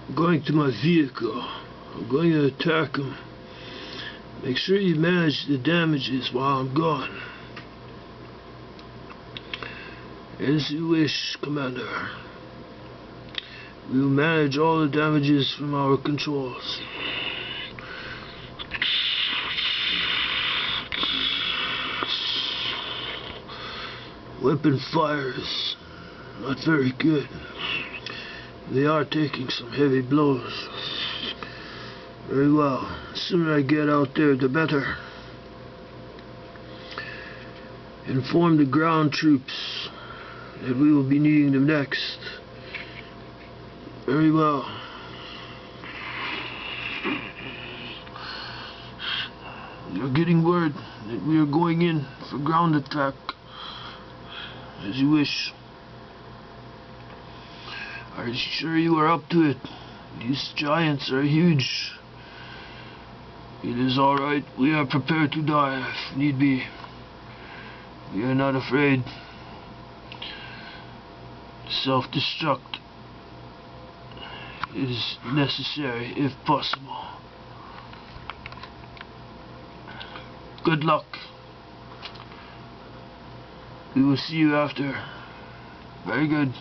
I'm going to my vehicle. I'm going to attack him. Make sure you manage the damages while I'm gone. As you wish, Commander. We will manage all the damages from our controls. Weapon fires not very good. They are taking some heavy blows. Very well. The sooner I get out there, the better. Inform the ground troops that we will be needing them next. Very well. You're getting word that we are going in for ground attack. As you wish. Are you sure you are up to it? These giants are huge. It is alright. We are prepared to die if need be. We are not afraid. Self-destruct is necessary if possible. Good luck. We will see you after. Very good.